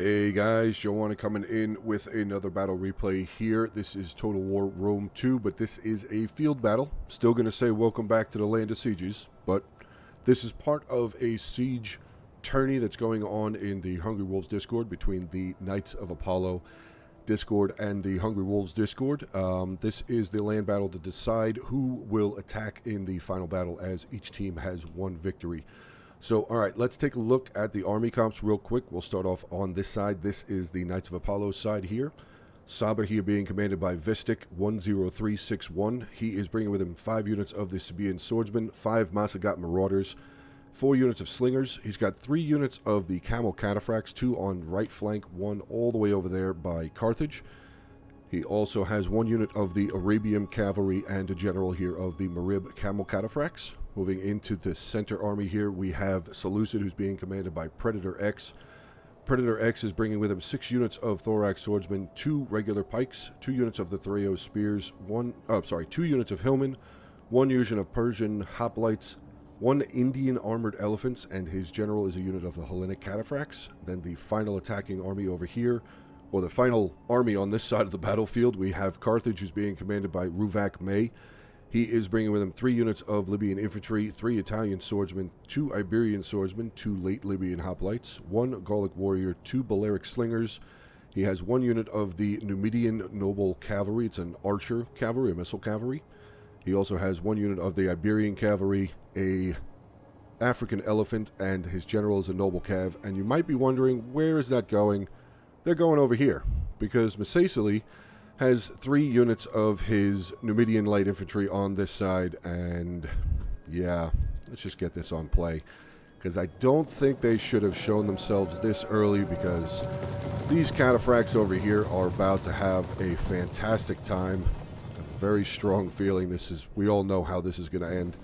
Hey guys, Joanna coming in with another battle replay here. This is Total War Rome 2, but this is a field battle. Still going to say welcome back to the land of sieges, but this is part of a siege tourney that's going on in the Hungry Wolves Discord between the Knights of Apollo Discord and the Hungry Wolves Discord. This is the land battle to decide who will attack in the final battle, as each team has one victory. So, alright, let's take a look at the army comps real quick. We'll start off on this side. This is the Knights of Apollo side here. Saba here being commanded by Vistic 10361. He is bringing with him 5 units of the Sabaean Swordsmen, 5 Masagat Marauders, 4 units of Slingers. He's got 3 units of the Camel Cataphracts, 2 on right flank, 1 all the way over there by Carthage. He also has 1 unit of the Arabian Cavalry and a general here of the Marib Camel Cataphracts. Moving into the center army here, we have Seleucid, who's being commanded by Predator X. Predator X is bringing with him 6 units of Thorax Swordsmen, 2 regular pikes, 2 units of the Threo Spears, 2 units of Hillmen, 1 unit of Persian Hoplites, 1 Indian Armored Elephants, and his general is a unit of the Hellenic Cataphracts. Then the final attacking army over here, or the final army on this side of the battlefield, we have Carthage, who's being commanded by Ruvak May. He is bringing with him 3 units of Libyan infantry, 3 Italian swordsmen, 2 Iberian swordsmen, 2 late Libyan hoplites, 1 Gallic warrior, 2 Balearic slingers. He has 1 unit of the Numidian noble cavalry. It's an archer cavalry, a missile cavalry. He also has 1 unit of the Iberian cavalry, a African elephant, and his general is a noble cav. And you might be wondering, where is that going? They're going over here, because Massaicily has 3 units of his Numidian light infantry on this side, and yeah, let's just get this on play, because I don't think they should have shown themselves this early, because these cataphracts over here are about to have a fantastic time. A very strong feeling we all know how this is going to end.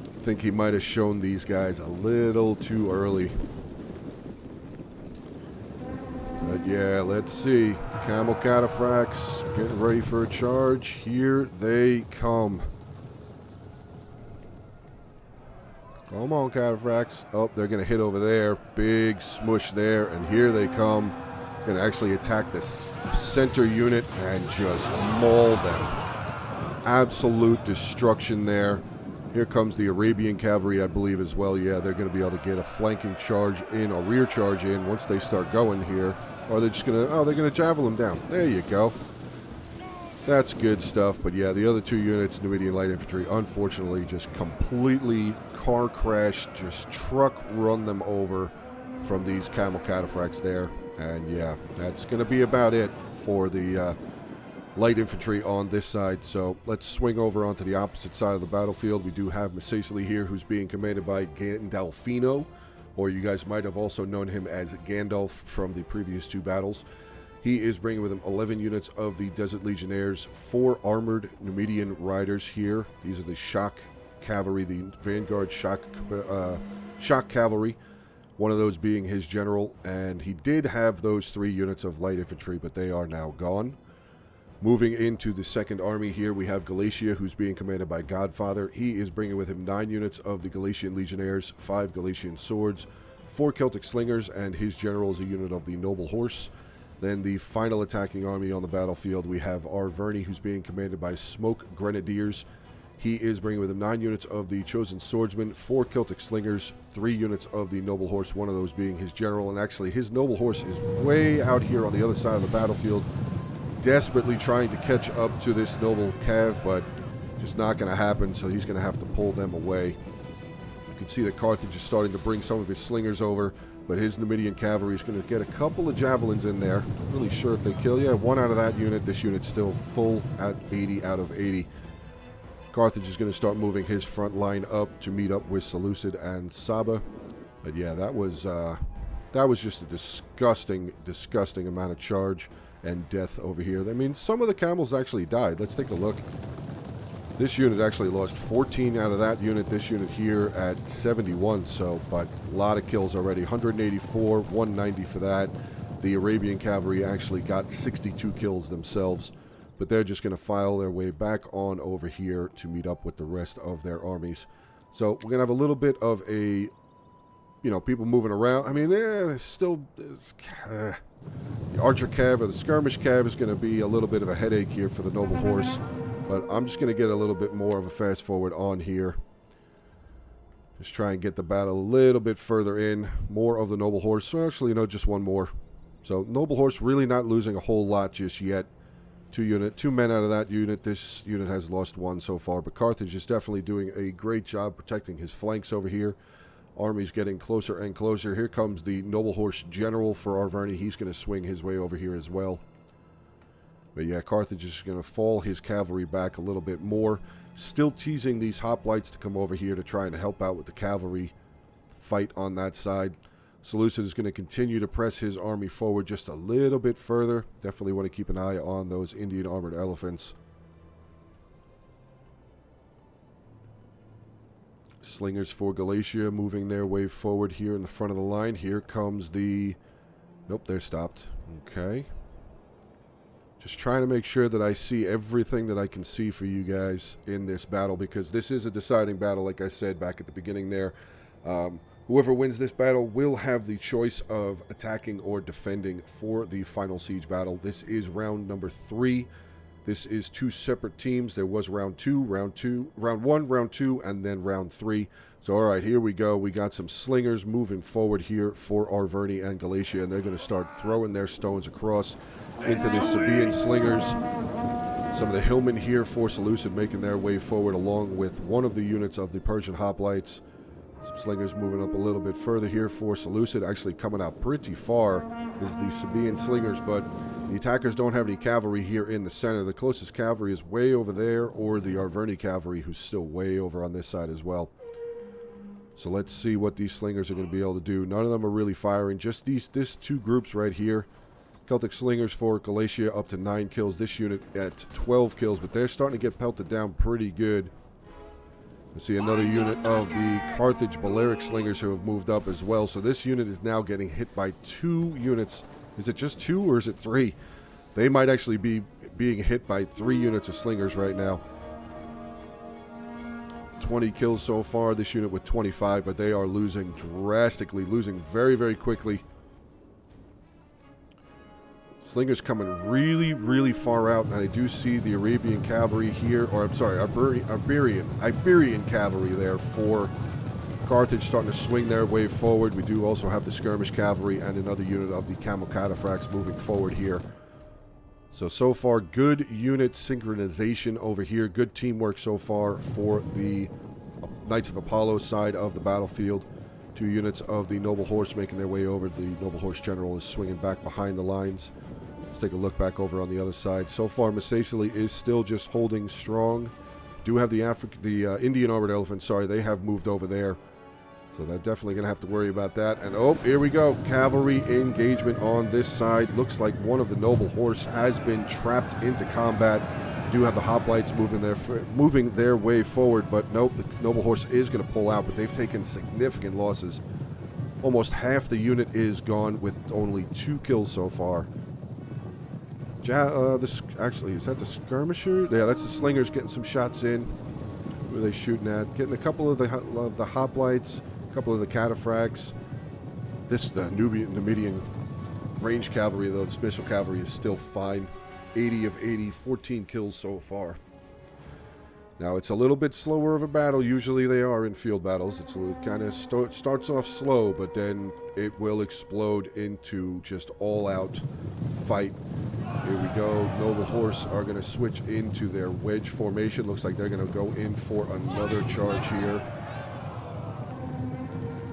I think he might have shown these guys a little too early. But yeah, let's see. Camel Cataphracts getting ready for a charge. Here they come. Come on, Cataphracts. Oh, they're going to hit over there. Big smush there. And here they come. Going to actually attack the center unit and just maul them. Absolute destruction there. Here comes the Arabian cavalry, I believe, as well. Yeah, they're going to be able to get a flanking charge in, a rear charge in once they start going here. Or they're just going to, they're going to javelin down. There you go. That's good stuff. But yeah, the other 2 units, Numidian light infantry, unfortunately just completely car crashed, just truck run them over from these Camel Cataphracts there. And yeah, that's going to be about it for the light infantry on this side. So let's swing over onto the opposite side of the battlefield. We do have Massaicily here, who's being commanded by Gandalfino, or you guys might have also known him as Gandalf from the previous 2 battles. He is bringing with him 11 units of the Desert Legionnaires, 4 armored Numidian riders here. These are the shock cavalry, the vanguard shock cavalry. One of those being his general, and he did have those 3 units of light infantry, but they are now gone. Moving into the second army here, we have Galatia, who's being commanded by Godfather. He is bringing with him 9 units of the Galatian Legionnaires, 5 Galatian swords, 4 Celtic slingers, and his general is a unit of the Noble Horse. Then the final attacking army on the battlefield, we have Arverni, who's being commanded by Smoke Grenadiers. He is bringing with him 9 units of the Chosen Swordsmen, 4 Celtic slingers, 3 units of the Noble Horse, one of those being his general. And actually, his Noble Horse is way out here on the other side of the battlefield, desperately trying to catch up to this noble cav, but just not going to happen, so he's going to have to pull them away. You can see that Carthage is starting to bring some of his slingers over, but his Numidian cavalry is going to get a couple of javelins in there. Not really sure if they kill. Yeah, 1 out of that unit. This unit's still full at 80 out of 80. Carthage is going to start moving his front line up to meet up with Seleucid and Saba. But yeah, that was just a disgusting amount of charge and death over here. I mean, some of the camels actually died. Let's take a look. This unit actually lost 14 out of that unit. This unit here at 71, so, but a lot of kills already. 184, 190 for that. The Arabian cavalry actually got 62 kills themselves, but they're just going to file their way back on over here to meet up with the rest of their armies. So we're going to have a little bit of a you know, people moving around. I mean, there's still... the Archer Cav or the Skirmish Cav is going to be a little bit of a headache here for the Noble Horse. But I'm just going to get a little bit more of a fast forward on here. Just try and get the battle a little bit further in. More of the Noble Horse. So actually, no, just one more. So Noble Horse really not losing a whole lot just yet. Two men out of that unit. This unit has lost one so far. But Carthage is definitely doing a great job protecting his flanks over here. Army's getting closer and closer. Here comes the Noble Horse General for Arverni. He's going to swing his way over here as well. But yeah, Carthage is going to fall his cavalry back a little bit more. Still teasing these hoplites to come over here to try and help out with the cavalry fight on that side. Seleucid is going to continue to press his army forward just a little bit further. Definitely want to keep an eye on those Indian armored elephants. Slingers for Galatia moving their way forward here in the front of the line. Here comes the... Nope, they're stopped. Okay. Just trying to make sure that I see everything that I can see for you guys in this battle, because this is a deciding battle, like I said back at the beginning there. Whoever wins this battle will have the choice of attacking or defending for the final siege battle. This is round number 3. This is 2 separate teams. There was round 1, round 2, and then round 3. So, all right, here we go. We got some slingers moving forward here for Arverni and Galatia, and they're going to start throwing their stones across into the Sabaean slingers. Some of the hillmen here for Seleucid making their way forward along with one of the units of the Persian hoplites. Some slingers moving up a little bit further here for Seleucid. Actually coming out pretty far is the Sabaean slingers, but the attackers don't have any cavalry here in the center. The closest cavalry is way over there, or the Arverni cavalry, who's still way over on this side as well. So let's see what these slingers are going to be able to do. None of them are really firing. Just these 2 groups right here. Celtic slingers for Galatia up to 9 kills. This unit at 12 kills, but they're starting to get pelted down pretty good. Let's see another unit of the Carthage Balearic slingers who have moved up as well. So this unit is now getting hit by 2 units. Is it just 2 or is it 3? They might actually be being hit by 3 units of slingers right now. 20 kills so far. This unit with 25, but they are losing drastically, losing very, very quickly. Slingers coming really, really far out, and I do see the Arabian cavalry here, or I'm sorry, Iberian cavalry there for Carthage starting to swing their way forward. We do also have the skirmish cavalry and another unit of the camel cataphracts moving forward here. So far, good unit synchronization over here. Good teamwork so far for the Knights of Apollo side of the battlefield. 2 units of the Noble Horse making their way over. The Noble Horse General is swinging back behind the lines. Let's take a look back over on the other side. So far, Masacely is still just holding strong. Do have the Indian Armored Elephant, sorry, they have moved over there. So they're definitely going to have to worry about that. And oh, here we go. Cavalry engagement on this side. Looks like one of the Noble Horse has been trapped into combat. Do have the hoplites moving their way forward, but nope, the Noble Horse is going to pull out, but they've taken significant losses. Almost half the unit is gone with only 2 kills so far. Actually, is that the skirmisher? Yeah, that's the slingers getting some shots in. Who are they shooting at? Getting a couple of the hoplites, a couple of the cataphracts. The Numidian range cavalry, though, the special cavalry is still fine. 80 of 80, 14 kills so far. Now, it's a little bit slower of a battle. Usually they are in field battles. It's kind of starts off slow, but then it will explode into just all-out fight. Here we go. Noble Horse are going to switch into their wedge formation. Looks like they're going to go in for another charge here.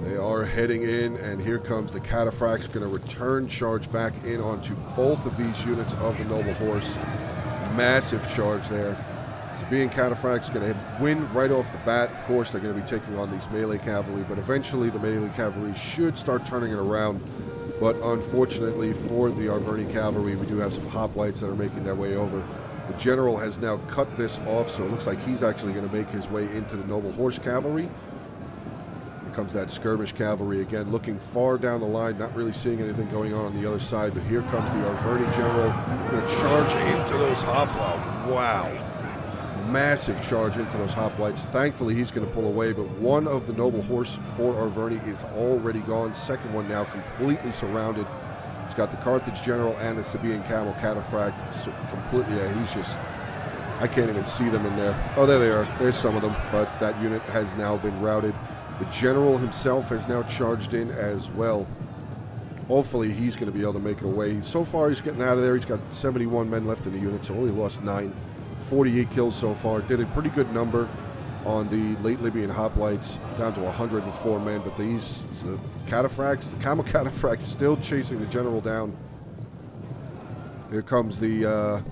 They are heading in, and here comes the cataphracts, going to return charge back in onto both of these units of the Noble Horse. Massive charge there. Sabaean cataphracts going to win right off the bat. Of course, they're going to be taking on these melee cavalry, but eventually the melee cavalry should start turning it around. But unfortunately for the Arverni cavalry, we do have some hoplites that are making their way over. The general has now cut this off, so it looks like he's actually going to make his way into the Noble Horse cavalry. Here comes that skirmish cavalry again, looking far down the line, not really seeing anything going on the other side. But here comes the Arverni general, going to charge into those hoplites. Wow. massive charge into those hoplites. Thankfully, he's going to pull away, but one of the noble horse for Arverni is already gone. Second one now completely surrounded. He's got the Carthage General and the Sabaean Camel Cataphract so completely. He's just, I can't even see them in there. Oh, there they are. There's some of them, but that unit has now been routed. The General himself has now charged in as well. Hopefully, he's going to be able to make it away. So far, he's getting out of there. He's got 71 men left in the unit, so only lost 9. 48 kills so far. Did a pretty good number on the late Libyan hoplites, down to 104 men. But these cataphracts, the camel cataphracts, still chasing the general down. Here comes the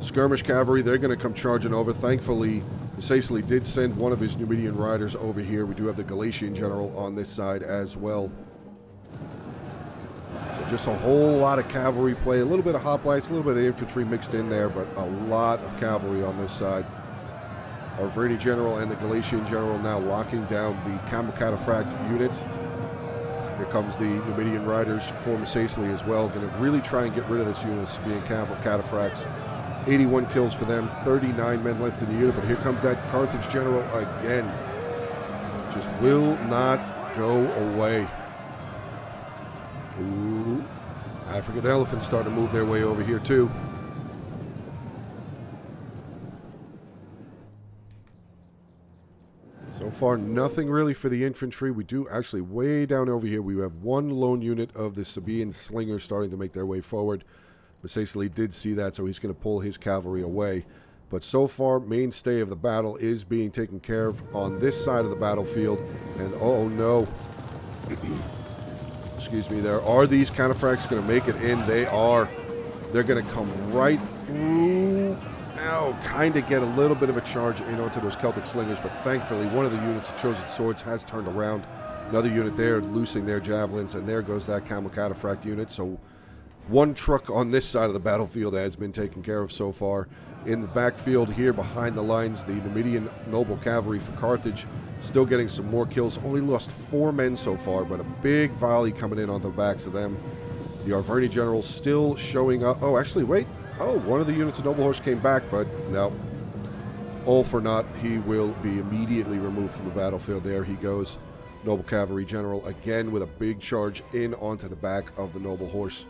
skirmish cavalry. They're going to come charging over. Thankfully, Sicily did send one of his Numidian riders over here. We do have the Galatian general on this side as well. Just a whole lot of cavalry play, a little bit of hoplites, a little bit of infantry mixed in there, but a lot of cavalry on this side. Our Arverni general and the Galatian general now locking down the Camel Cataphract unit. Here comes the Numidian riders for Sicily as well. Going to really try and get rid of this unit of being Camel Cataphracts. 81 kills for them, 39 men left in the unit, but here comes that Carthage general again. Just will not go away. Ooh, African elephants starting to move their way over here too. So far, nothing really for the infantry. We do actually way down over here. We have one lone unit of the Sabaean slingers starting to make their way forward. But Sicily did see that, so he's going to pull his cavalry away. But so far, mainstay of the battle is being taken care of on this side of the battlefield. And oh no. Excuse me, there are these cataphracts going to make it in. They are. They're going to come right through. Now, kind of get a little bit of a charge in onto those Celtic slingers, but thankfully one of the units of Chosen Swords has turned around. Another unit there loosing their javelins, and there goes that Camel Cataphract unit. So one truck on this side of the battlefield has been taken care of so far. In the backfield here behind the lines, the Numidian noble cavalry for Carthage still getting some more kills. Only lost 4 men so far, but a big volley coming in on the backs of them. The Arverni general still showing up. Oh, actually, wait. Oh, one of the units of noble horse came back, but no. All for naught. He will be immediately removed from the battlefield. There he goes. Noble cavalry general again with a big charge in onto the back of the noble horse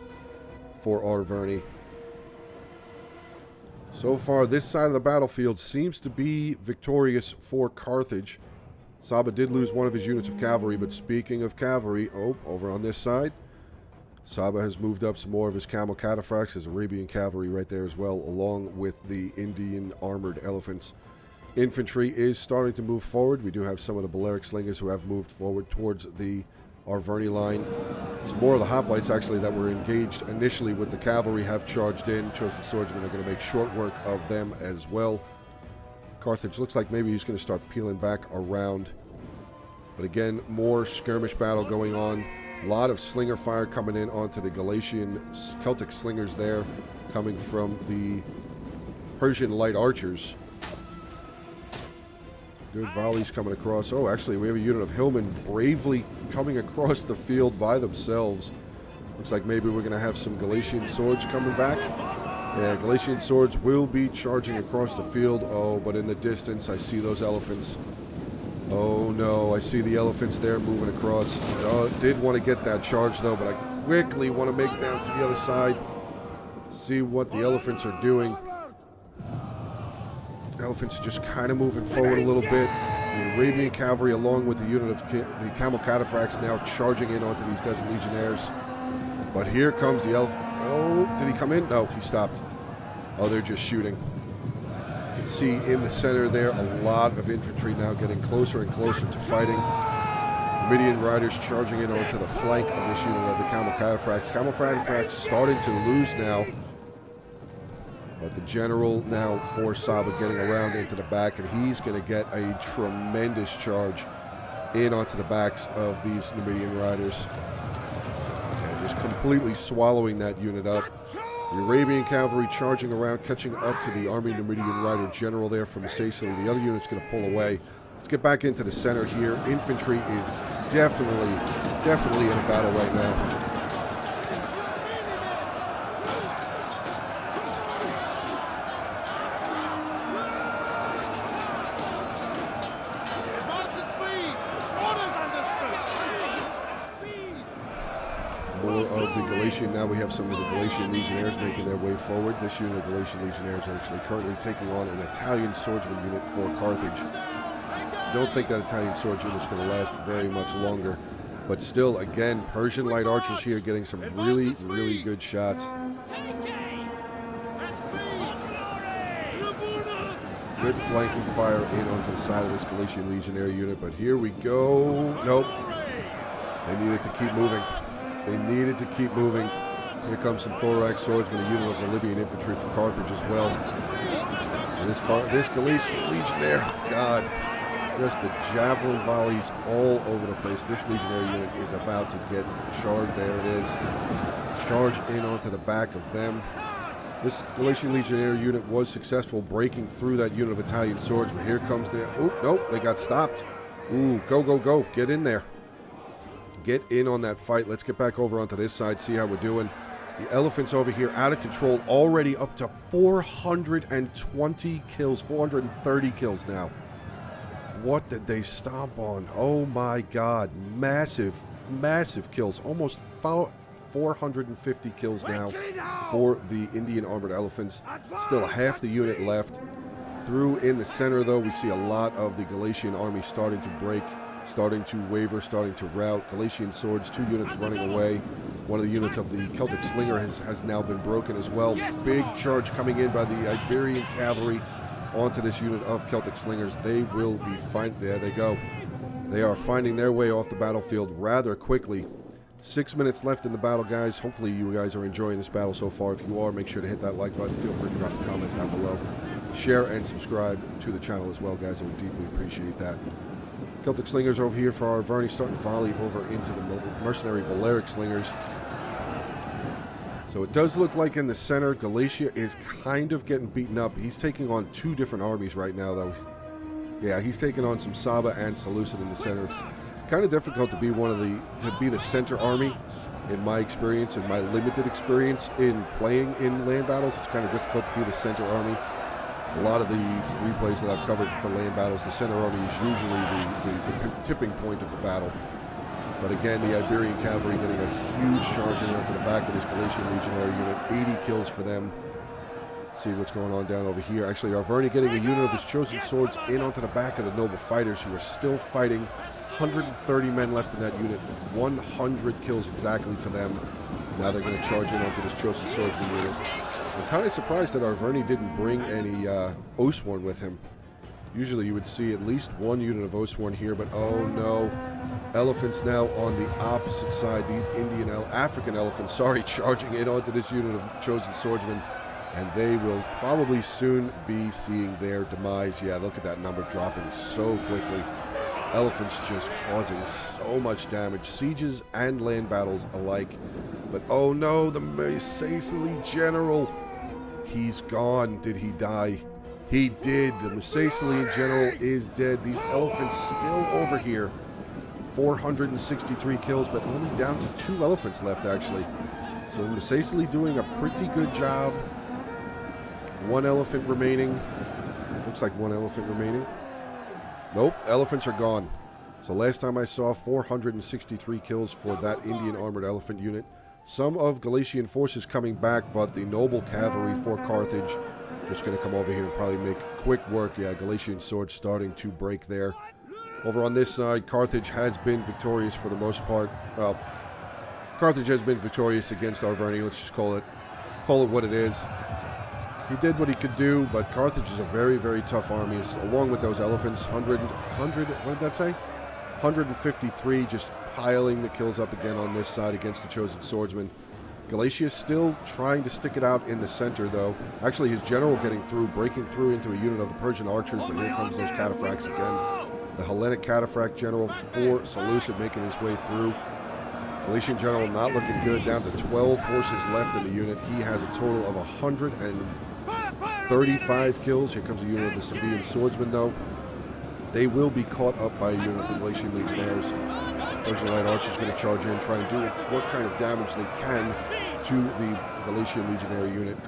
for Arverni. So far, this side of the battlefield seems to be victorious for Carthage. Saba did lose one of his units of cavalry, but speaking of cavalry, oh, over on this side, Saba has moved up some more of his Camel Cataphracts, his Arabian cavalry right there as well, along with the Indian armored elephants. Infantry is starting to move forward. We do have some of the Balearic slingers who have moved forward towards the Arverni line. Some more of the hoplites actually that were engaged initially with the cavalry have charged in. Chosen Swordsmen are going to make short work of them as well. Carthage looks like maybe he's going to start peeling back around. But again, more skirmish battle going on. A lot of slinger fire coming in onto the Galatian Celtic slingers there, coming from the Persian light archers. Good volleys coming across. Oh, actually, we have a unit of hillmen bravely coming across the field by themselves. Looks like maybe we're going to have some Galatian swords coming back. Yeah, Galatian swords will be charging across the field. Oh, but in the distance, I see those elephants. Oh, no, I see the elephants there moving across. Oh, did want to get that charge, though, but I quickly want to make it down to the other side. See what the elephants are doing. Elephants are just kind of moving forward a little bit. The Arabian cavalry, along with the unit of the Camel Cataphracts, now charging in onto these Desert Legionnaires. But here comes the elephant. Oh, did he come in? No, he stopped. Oh, they're just shooting. You can see in the center there a lot of infantry now getting closer and closer to fighting. Numidian riders charging in onto the flank of this unit of the Camel Cataphracts. Camel Cataphracts starting to lose now. But the general now for Saba getting around into the back, and he's going to get a tremendous charge in onto the backs of these Numidian riders. And just completely swallowing that unit up. The Arabian cavalry charging around, catching up to the Army Numidian rider general there from Sicily. The other unit's going to pull away. Let's get back into the center here. Infantry is definitely in a battle right now. of the Galatian. Now we have some of the Galatian legionnaires making their way forward. This unit of Galatian legionnaires are actually currently taking on an Italian swordsman unit for Carthage. Don't think that Italian sword unit is going to last very much longer. But still, again, Persian light archers here getting some really, really good shots. Good flanking fire in onto the side of this Galatian legionnaire unit. But here we go. Nope. They needed to keep moving. They needed to keep moving. Here comes some thorax swordsmen, a unit of the Libyan infantry from Carthage as well. And this Galatian legionnaire, God, just the javelin volleys all over the place. This legionnaire unit is about to get charged. There it is. Charge in onto the back of them. This Galatian legionnaire unit was successful breaking through that unit of Italian swordsmen. Here comes the... Oh, nope, they got stopped. Ooh, go, go, go. Get in there. Get in on that fight. Let's get back over onto this side, see how we're doing. The elephants over here out of control, already up to 420 kills, 430 kills now. What did they stomp on? Oh my God, massive, massive kills. Almost 450 kills now for the Indian armored elephants. Still half the unit left. Through in the center, though, we see a lot of the Galatian army starting to break, starting to waver, starting to rout. Galatian swords, 2 units running away. One of the units of the Celtic slinger has now been broken as well. Big charge coming in by the Iberian cavalry onto this unit of Celtic slingers. They will be fine. There they go. They are finding their way off the battlefield rather quickly. 6 minutes left in the battle, guys. Hopefully you guys are enjoying this battle so far. If you are, make sure to hit that like button. Feel free to drop a comment down below. Share and subscribe to the channel as well, guys. I would deeply appreciate that. Celtic slingers over here for our Varney, starting to volley over into the mercenary Balearic slingers. So it does look like in the center, Galatia is kind of getting beaten up. He's taking on 2 different armies right now, though. Yeah, he's taking on some Saba and Seleucid in the center. It's kind of difficult to be the center army, in my experience, in my limited experience in playing in land battles. It's kind of difficult to be the center army. A lot of the replays that I've covered for land battles, the center army is usually the tipping point of the battle. But again, the Iberian cavalry getting a huge charge in onto the back of this Galatian legionnaire unit. 80 kills for them. Let's see what's going on down over here. Actually, Arverni getting a unit of his chosen swords in onto the back of the noble fighters who are still fighting. 130 men left in that unit. 100 kills exactly for them. Now they're going to charge in onto this chosen swordsman unit. I'm kind of surprised that Arverni didn't bring any Oathsworn with him. Usually you would see at least 1 unit of Oathsworn here, but oh no. Elephants now on the opposite side. These African elephants, charging in onto this unit of chosen swordsmen. And they will probably soon be seeing their demise. Yeah, look at that number dropping so quickly. Elephants just causing so much damage. Sieges and land battles alike. But oh no, the Macecily general. He's gone. Did he die? He did. The Macecilian general is dead. These elephants still over here. 463 kills, but only down to 2 elephants left, actually. So Macecily doing a pretty good job. 1 elephant remaining. Looks like 1 elephant remaining. Nope, elephants are gone. So last time I saw 463 kills for that Indian armored elephant unit. Some of Galatian forces coming back, but the noble cavalry for Carthage just going to come over here and probably make quick work. Yeah, Galatian swords starting to break there. Over on this side, Carthage has been victorious for the most part. Well, Carthage has been victorious against Arverni. Let's just call it what it is. He did what he could do, but Carthage is a very, very tough army, along with those elephants. 100, what did that say? 153, just piling the kills up again on this side against the chosen swordsman. Galatia is still trying to stick it out in the center, though. Actually, his general getting through, breaking through into a unit of the Persian archers, but here comes those cataphracts again. The Hellenic cataphract general for Seleucid making his way through. Galatian general not looking good, down to 12 horses left in the unit. He has a total of 135 kills. Here comes a unit of the Sabaean swordsmen, though. They will be caught up by a unit of the Galatian legionnaires. Persian light archers going to charge in, try and do what kind of damage they can to the Galatian legionnaire unit.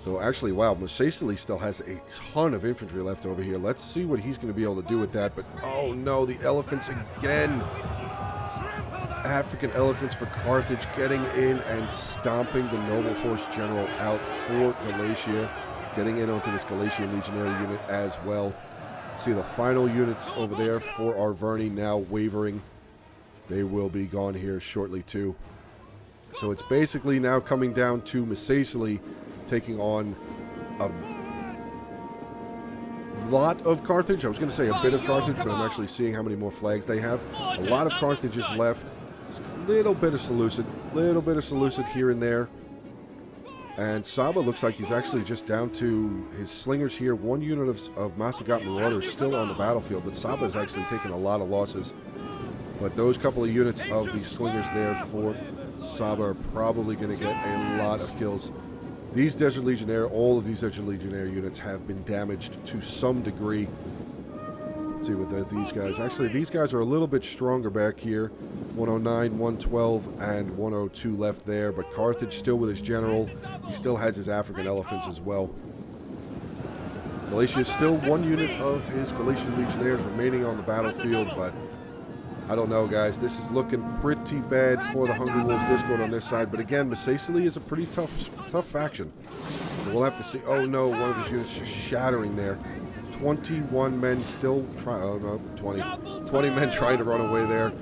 So actually, wow, Macecily still has a ton of infantry left over here. Let's see what he's going to be able to do with that. But oh no, the elephants again. African elephants for Carthage getting in and stomping the noble horse general out for Galatia, getting in onto this Galatian legionary unit as well. See the final units over there for Arverni now wavering. They will be gone here shortly too. So it's basically now coming down to Missaesli taking on a lot of Carthage. I was going to say a bit of Carthage, but I'm actually seeing how many more flags they have. A lot of Carthage is left. A little bit of Seleucid here and there. And Saba looks like he's actually just down to his slingers here. One unit of Masagat Marauders still on the battlefield, but Saba is actually taking a lot of losses. But those couple of units of the slingers there for Saba are probably going to get a lot of kills. These Desert Legionnaire, all of these Desert Legionnaire units have been damaged to some degree. Let's see what these guys... Actually, these guys are a little bit stronger back here. 109, 112, and 102 left there. But Carthage still with his general. He still has his African elephants as well. Galatia is still one unit of his Galatian Legionnaires remaining on the battlefield, but I don't know, guys. This is looking pretty bad for the Hungry Wolves Discord on this side. But again, Missaesli is a pretty tough faction. So we'll have to see. Oh no, one of his units just shattering there. 21 men still trying. Oh no, 20 men trying to run away there.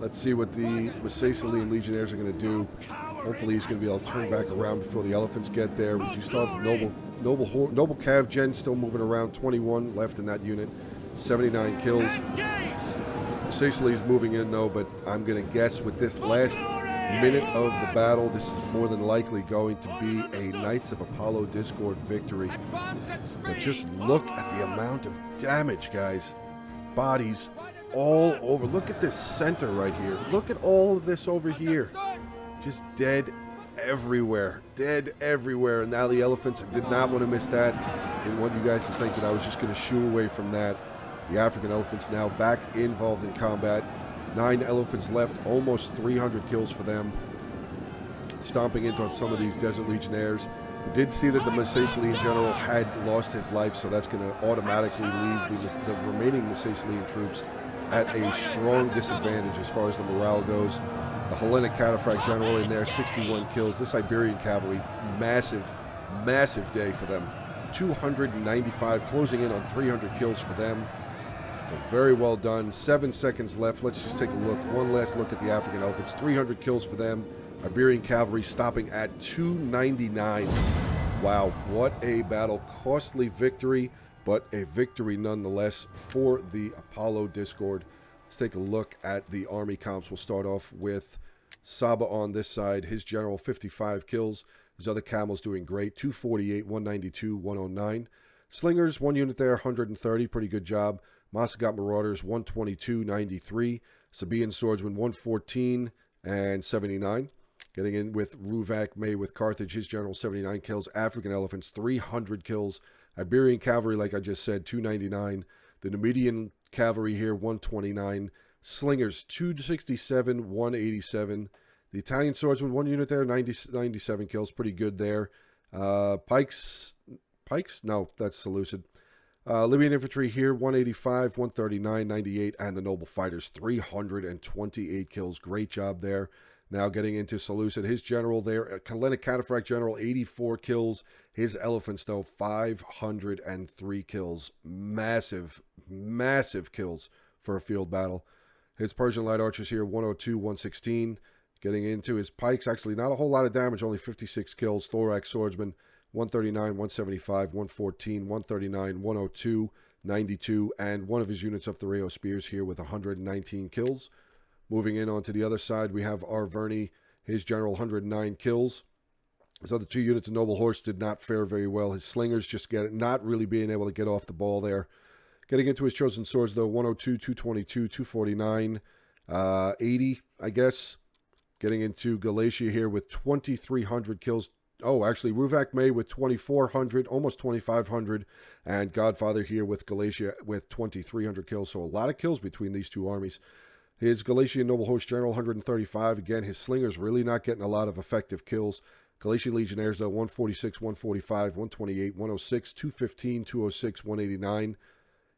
Let's see what the Missaeslian Legionnaires are going to do. Hopefully he's going to be able to turn back around before the elephants get there. We do start the Noble Cav Gen still moving around. 21 left in that unit. 79 kills. Missaesli's moving in though, but I'm going to guess with this last minute of the battle, this is more than likely going to be a Knights of Apollo Discord victory. But just look at the amount of damage, guys. Bodies all over. Look at this center right here. Look at all of this over here. Just dead everywhere. Dead everywhere. And now the elephants, I did not want to miss that. I didn't want you guys to think that I was just going to shoo away from that. The African elephants now back involved in combat. 9 elephants left, almost 300 kills for them. Stomping into some of these Desert Legionnaires. We did see that the Missaeslian general had lost his life, so that's going to automatically leave the remaining Missaeslian troops at a strong disadvantage as far as the morale goes. The Hellenic Cataphract general in there, 61 kills. The Iberian cavalry, massive, massive day for them. 295, closing in on 300 kills for them. So very well done. 7 seconds left. Let's just take a look. One last look at the African elephants. 300 kills for them. Iberian cavalry stopping at 299. Wow, what a battle. Costly victory, but a victory nonetheless for the Apollo Discord. Let's take a look at the army comps. We'll start off with Saba on this side. His general, 55 kills. His other camels doing great. 248, 192, 109. Slingers, 1 unit there, 130. Pretty good job. Masagat Marauders, 122, 93. Sabaean Swordsman, 114 and 79. Getting in with Ruvak May with Carthage, his general, 79 kills. African Elephants, 300 kills. Iberian Cavalry, like I just said, 299. The Numidian Cavalry here, 129. Slingers, 267, 187. The Italian Swordsman, 1 unit there, 97 kills. Pretty good there. Pikes? No, that's Seleucid. Libyan Infantry here, 185, 139, 98, and the Noble Fighters, 328 kills. Great job there. Now getting into Seleucid, his general there, Hellenic Cataphract general, 84 kills. His elephants, though, 503 kills. Massive, massive kills for a field battle. His Persian Light Archers here, 102, 116. Getting into his pikes, actually not a whole lot of damage, only 56 kills. Thorax Swordsman, 139, 175, 114, 139, 102, 92, and one of his units of Thoreo Spears here with 119 kills. Moving in onto the other side, we have Arverni, his general, 109 kills. His other 2 units of Noble Horse did not fare very well. His slingers just not really being able to get off the ball there. Getting into his chosen swords, though, 102, 222, 249, 80, I guess. Getting into Galatia here with 2,300 kills. Oh, actually, Ruvak May with 2,400, almost 2,500, and Godfather here with Galatia with 2,300 kills. So a lot of kills between these two armies. His Galatian Noble Host General, 135. Again, his slingers really not getting a lot of effective kills. Galatian Legionnaires, though, 146, 145, 128, 106, 215, 206, 189,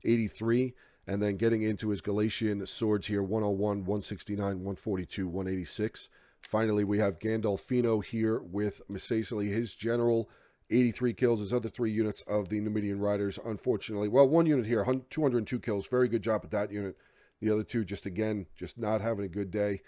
83. And then getting into his Galatian swords here, 101, 169, 142, 186. Finally, we have Gandolfino here with Misacely, his general, 83 kills. His other 3 units of the Numidian Riders, unfortunately. Well, 1 unit here, 202 kills. Very good job at that unit. The other 2, just again, just not having a good day.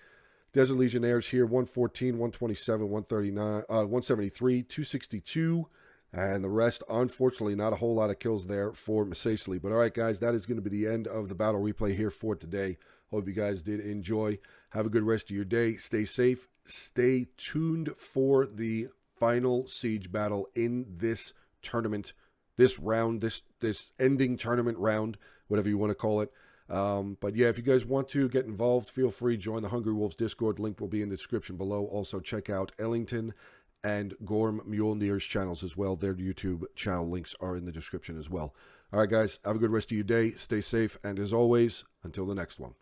Desert Legionnaires here, 114, 127, 139, 173, 262. And the rest, unfortunately, not a whole lot of kills there for Misacely. But all right, guys, that is going to be the end of the battle replay here for today. Hope you guys did enjoy. Have a good rest of your day. Stay safe. Stay tuned for the final siege battle in this tournament, this round, this ending tournament round, whatever you want to call it. But yeah, if you guys want to get involved, feel free. Join the Hungry Wolves Discord. Link will be in the description below. Also, check out Ellington and Gorm Mjolnir's channels as well. Their YouTube channel links are in the description as well. All right, guys, have a good rest of your day. Stay safe. And as always, until the next one.